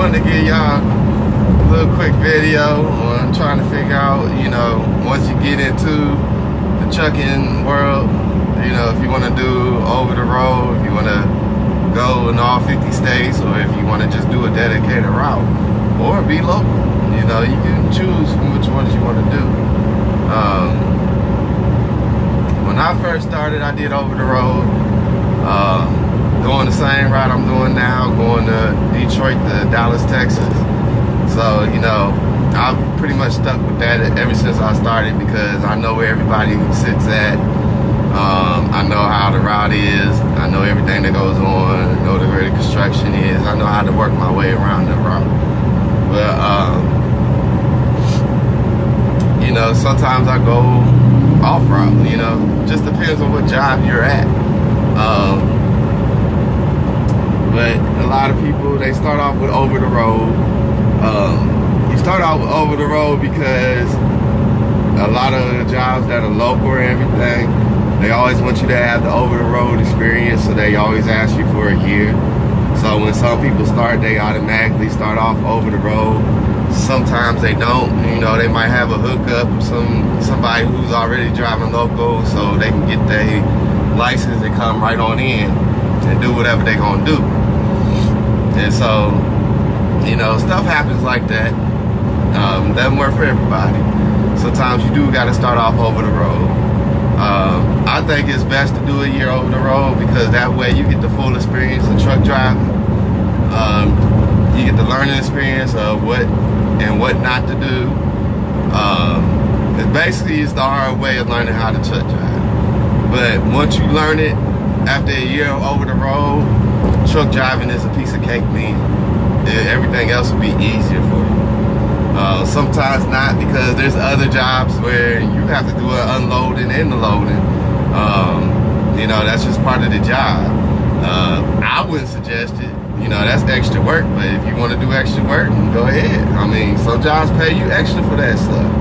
wanted to give y'all a little quick video on trying to figure out, once you get into the trucking world, if you want to do over the road, if you want to go in all 50 states, or if you want to just do a dedicated route, or be local, you can choose from which ones you want to do. When I first started, I did over the road, going the same route I'm doing now, going to Detroit to Dallas, Texas. So, I've pretty much stuck with that ever since I started, because I know where everybody sits at. I know how the route is. I know everything that goes on. I know where the construction is. I know how to work my way around the route. But, sometimes I go off route, just depends on what job you're at. But a lot of people, they start off with over the road. You start out with over the road because a lot of the jobs that are local and everything, they always want you to have the over the road experience, so they always ask you for a year. So when some people start, they automatically start off over the road. Sometimes they don't, they might have a hookup with somebody who's already driving local, so they can get their license and come right on in and do whatever they're gonna do. And so, stuff happens like that. Doesn't work for everybody. Sometimes you do gotta start off over the road. I think it's best to do a year over the road, because that way you get the full experience of truck driving. You get the learning experience of what and what not to do. It basically is the hard way of learning how to truck drive. But once you learn it, after a year over the road, truck driving is a piece of cake then. Everything else will be easier for you. Sometimes not, because there's other jobs where you have to do an unloading and the loading. That's just part of the job. I wouldn't suggest it. That's extra work, but if you want to do extra work, go ahead. Some jobs pay you extra for that stuff.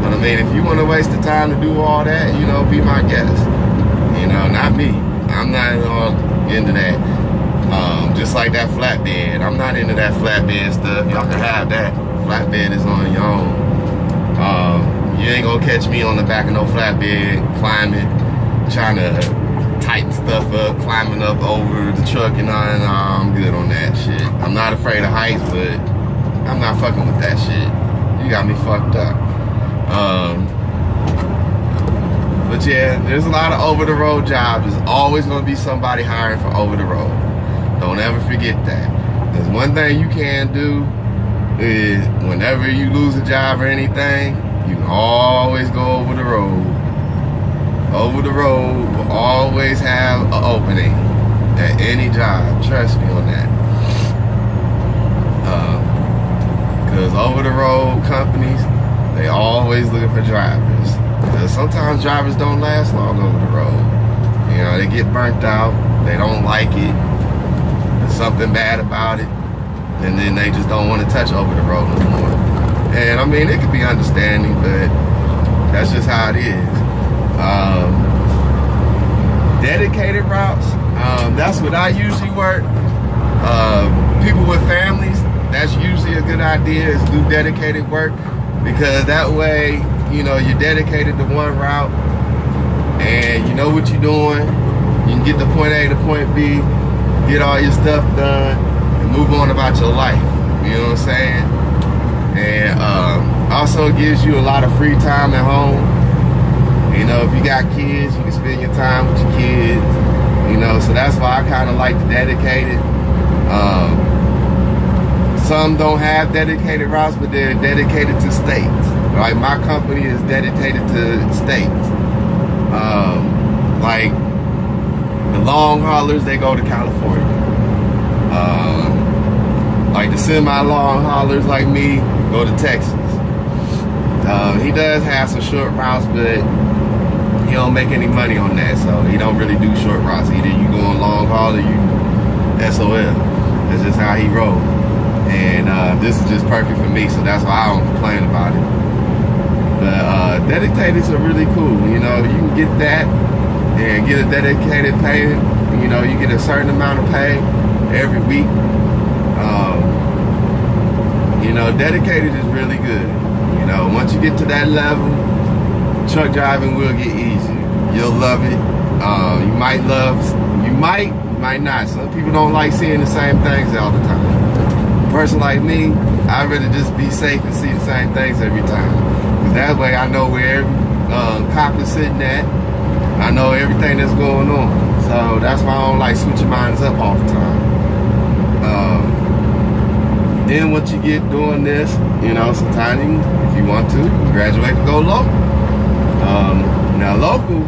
But if you want to waste the time to do all that, be my guest. Not me. I'm not all into that. Just like that flatbed. I'm not into that flatbed stuff. Y'all can have that. Flatbed is on your own. You ain't gonna catch me on the back of no flatbed, climbing, trying to tighten stuff up, climbing up over the truck and all. I'm good on that shit. I'm not afraid of heights, but I'm not fucking with that shit. You got me fucked up. But yeah, there's a lot of over the road jobs. There's always gonna be somebody hiring for over the road. Don't ever forget that. There's one thing you can do is, whenever you lose a job or anything, you can always go over the road. Over the road will always have an opening at any job. Trust me on that. Because over the road companies, they always looking for drivers. Because sometimes drivers don't last long over the road. They get burnt out. They don't like it. There's something bad about it. And then they just don't want to touch over the road no more. And it could be understanding, but that's just how it is. Dedicated routes, that's what I usually work. People with families, that's usually a good idea, is do dedicated work, because that way, you're dedicated to one route and you know what you're doing. You can get to point A to point B, get all your stuff done, and move on about your life. You know what I'm saying? And also gives you a lot of free time at home. If you got kids, you can spend your time with your kids. So that's why I kind of like the dedicated. Some don't have dedicated routes, but they're dedicated to states. Like my company is dedicated to states. Like the long haulers, they go to California. Like the semi-long haulers like me go to Texas. He does have some short routes, but he don't make any money on that, so he don't really do short routes. Either you going long haul or you SOL. That's just how he rolls. And this is just perfect for me, so that's why I don't complain about it. But dedicateds are really cool. You can get that and get a dedicated payment. You get a certain amount of pay every week. dedicated is really good. You know, once you get to that level, truck driving will get easier. You'll love it. You might not. Some people don't like seeing the same things all the time. A person like me, I'd rather just be safe and see the same things every time. Because that way I know where every cop is sitting at. I know everything that's going on. So that's why I don't like switching mines up all the time. Then once you get doing this, you know, sometimes if you want to, you graduate to go local. Now local,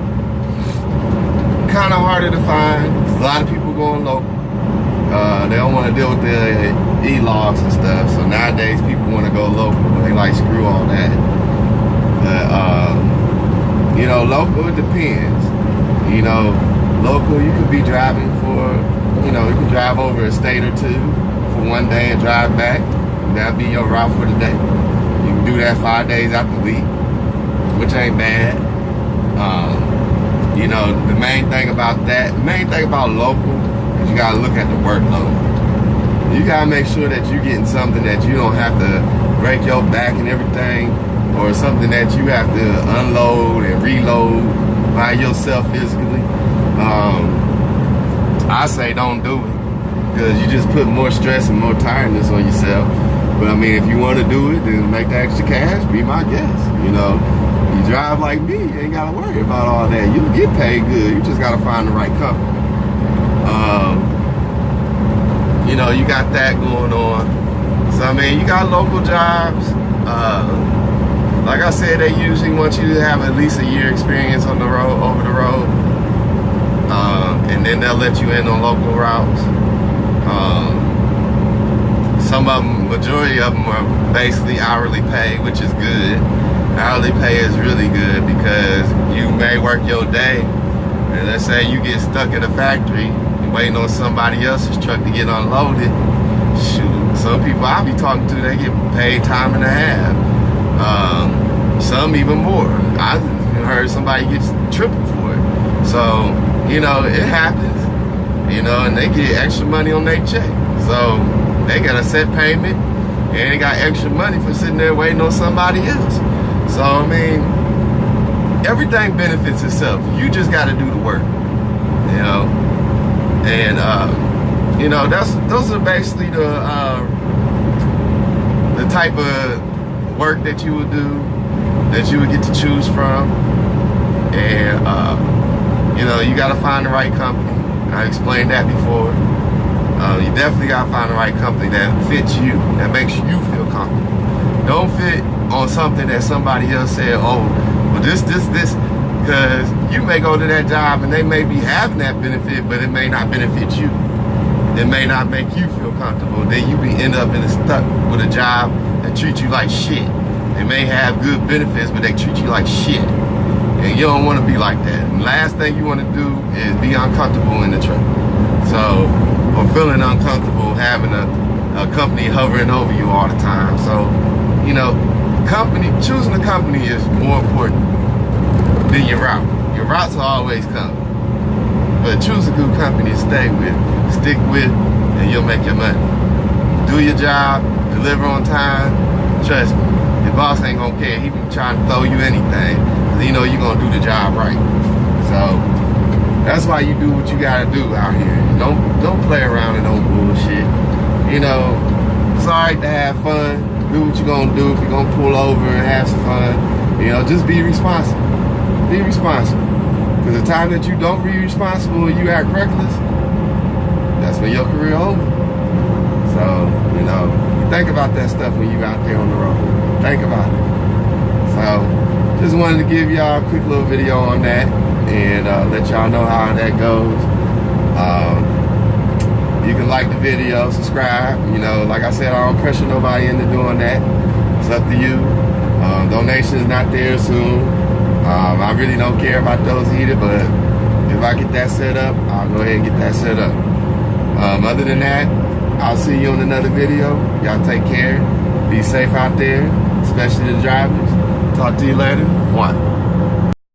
kind of harder to find. A lot of people going local. They don't want to deal with the e-logs and stuff. So nowadays people want to go local. They like screw all that. But you know, local, it depends. You know, local, you could be driving for, you know, you can drive over a state or two for one day and drive back. That'll be your route for the day. You can do that 5 days out the week, which ain't bad. You know, the main thing about local is you gotta look at the workload. You gotta make sure that you're getting something that you don't have to break your back and everything, or something that you have to unload and reload by yourself physically. I say don't do it, because you just put more stress and more tiredness on yourself. But I mean, if you want to do it, then make the extra cash, be my guest. You know, you drive like me, you ain't gotta worry about all that. You get paid good, you just gotta find the right company. You know, you got that going on. So I mean, you got local jobs. Like I said, they usually want you to have at least a year experience on the road, over the road. And then they'll let you in on local routes. Some of them, majority of them are basically hourly pay, which is good. Hourly pay is really good because you may work your day, and let's say you get stuck in a factory waiting on somebody else's truck to get unloaded. Shoot, some people I be talking to, they get paid time and a half. Some even more. I heard somebody gets triple for it. So, you know, it happens, you know, and they get extra money on their check. So they got a set payment and they got extra money for sitting there waiting on somebody else. So, I mean, everything benefits itself. You just got to do the work, you know. And, you know, those are basically the type of work that you would do, that you would get to choose from. And, you know, you got to find the right company. I explained that before. You definitely got to find the right company that fits you, that makes you feel comfortable. Don't fit on something that somebody else said, oh, well, this, because you may go to that job and they may be having that benefit, but it may not benefit you. It may not make you feel comfortable. Then you end up stuck with a job that treats you like shit. They may have good benefits, but they treat you like shit. And you don't want to be like that. And last thing you want to do is be uncomfortable in the truck. So, or feeling uncomfortable having a company hovering over you all the time. So, you know, choosing a company is more important than your route. Your routes will always come. But choose a good company to stay with, stick with, and you'll make your money. Do your job, deliver on time, trust me. Your boss ain't gonna care. He be trying to throw you anything, because he know you're gonna do the job right. So that's why you do what you gotta do out here. Don't play around and don't bullshit. You know, it's alright to have fun. Do what you're gonna do. If you're gonna pull over and have some fun, you know, just be responsible. Be responsible. Because the time that you don't be responsible and you act reckless, that's when your career over. So, you know, think about that stuff when you out there on the road. Think about it. So, just wanted to give y'all a quick little video on that and let y'all know how that goes. You can like the video, subscribe. You know, like I said, I don't pressure nobody into doing that. It's up to you. Donations not there soon. I really don't care about those either, but if I get that set up, I'll go ahead and get that set up. Other than that, I'll see you on another video. Y'all take care. Be safe out there, especially the drivers. Talk to you later. 1.